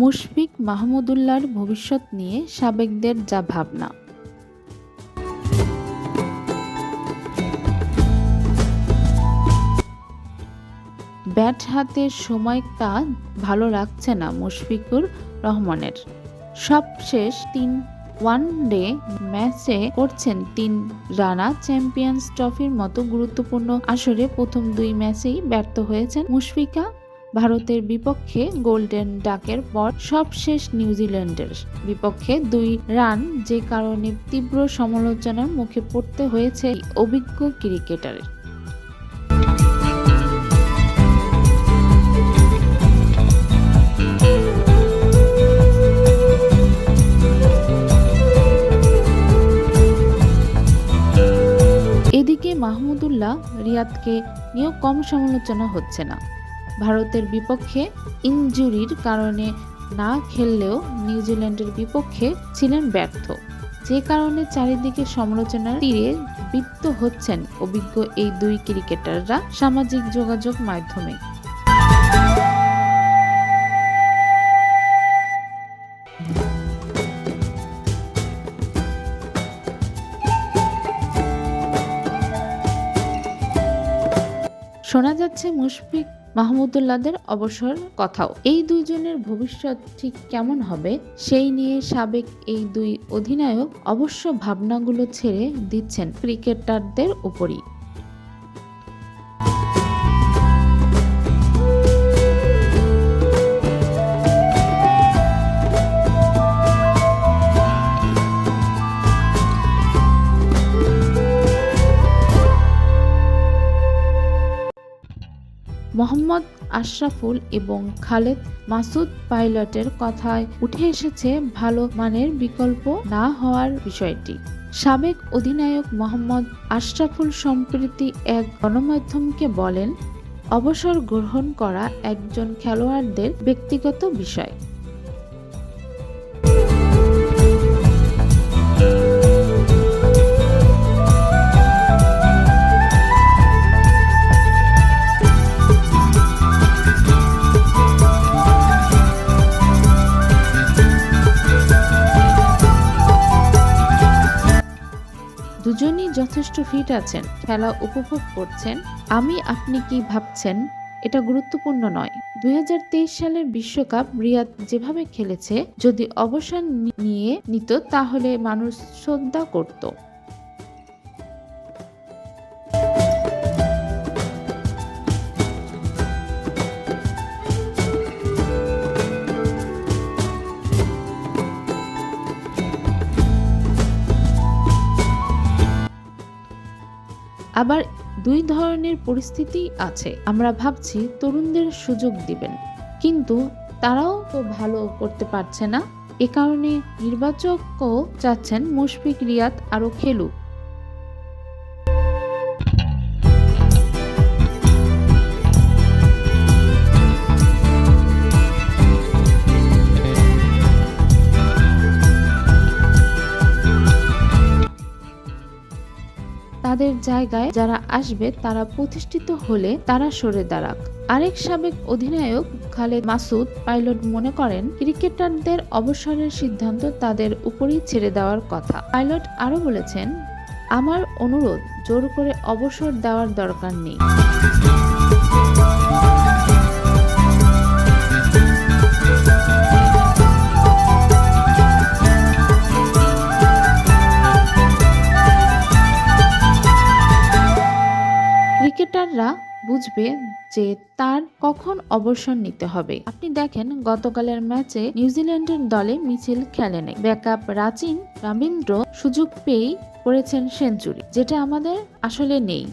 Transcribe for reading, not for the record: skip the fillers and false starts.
মুশফিক মাহমুদুল্লাহর ভবিষ্যৎ নিয়ে সাবেকদের যা ভাবনা। ব্যাট হাতে সময়টা ভালো রাখছে না মুশফিকুর রহমানের। সবশেষ 3 ওয়ানডে ম্যাচে করছেন 3 রানা। চ্যাম্পিয়ন্স ট্রফির মতো গুরুত্বপূর্ণ আসরে প্রথম 2 ম্যাচেই ব্যর্থ হয়েছেন মুশফিকা। ভারতের বিপক্ষে গোল্ডেন ডাকের পর সবশেষ নিউজিল্যান্ডের বিপক্ষে 2 রান, যে কারণে তীব্র সমালোচনার মুখে পড়তে হয়েছে এই অভিজ্ঞ ক্রিকেটারের। এদিকে মাহমুদুল্লাহ রিয়াদকে নিয়েও কম সমালোচনা হচ্ছে না। ভারতের বিপক্ষে ইনজুরির কারণে না খেললেও নিউজিল্যান্ডের বিপক্ষে ছিলেন ব্যর্থ, যে কারণে চারিদিকে সমালোচনার তীরে বৃত্ত হচ্ছেন অভিজ্ঞ এই 2 ক্রিকেটাররা সামাজিক যোগাযোগ মাধ্যমে। শোনা যাচ্ছে মুশফিক মাহমুদুল্লাহদের অবসর কথাও। এই 2 জনের ভবিষ্যৎ ঠিক কেমন হবে সেই নিয়ে সাবেক এই 2 অধিনায়ক অবশ্য ভাবনাগুলো ছেড়ে দিচ্ছেন ক্রিকেটারদের উপরই। মোহাম্মদ আশরাফুল এবং খালেদ মাসুদ পাইলটের কথায় উঠে এসেছে ভালো মানের বিকল্প না হওয়ার বিষয়টি। সাবেক অধিনায়ক মোহাম্মদ আশরাফুল সম্প্রতি এক গণমাধ্যমকে বলেন, অবসর গ্রহণ করা একজন খেলোয়াড়দের ব্যক্তিগত বিষয়। দুজনই যথেষ্ট ফিট আছেন, খেলা উপভোগ করছেন। আপনি কি ভাবছেন এটা গুরুত্বপূর্ণ নয়। 2023 সালের বিশ্বকাপ রিয়াদ যেভাবে খেলেছে, যদি অবসর নিয়ে নিত তাহলে মানুষ শ্রদ্ধা করত। আবার 2 ধরনের পরিস্থিতি আছে। আমরা ভাবছি তরুণদের সুযোগ দিবেন, কিন্তু তারাও তো ভালো করতে পারছে না। এ কারণে নির্বাচকও চাচ্ছেন মুশফিক রিয়াদ আরও খেলুক। তাদের জায়গায় যারা আসবে তারা প্রতিষ্ঠিত হলে তারা সরে দাঁড়াক। আরেক সাবেক অধিনায়ক খালেদ মাসুদ পাইলট মনে করেন, ক্রিকেটারদের অবসরের সিদ্ধান্ত তাদের উপরই ছেড়ে দেওয়ার কথা। পাইলট আরও বলেছেন, আমার অনুরোধ, জোর করে অবসর দেওয়ার দরকার নেই। ক্রিকেটাররা বুঝবে যে তার কখন অবসর নিতে হবে। আপনি দেখেন, গতকালের ম্যাচে নিউজিল্যান্ডের দলে মিচেল খেলেনি। ব্যাকআপ রবিন্দ্র সুযোগ পেয়েই করেছেন সেঞ্চুরি, যেটা আমাদের আসলে নেই।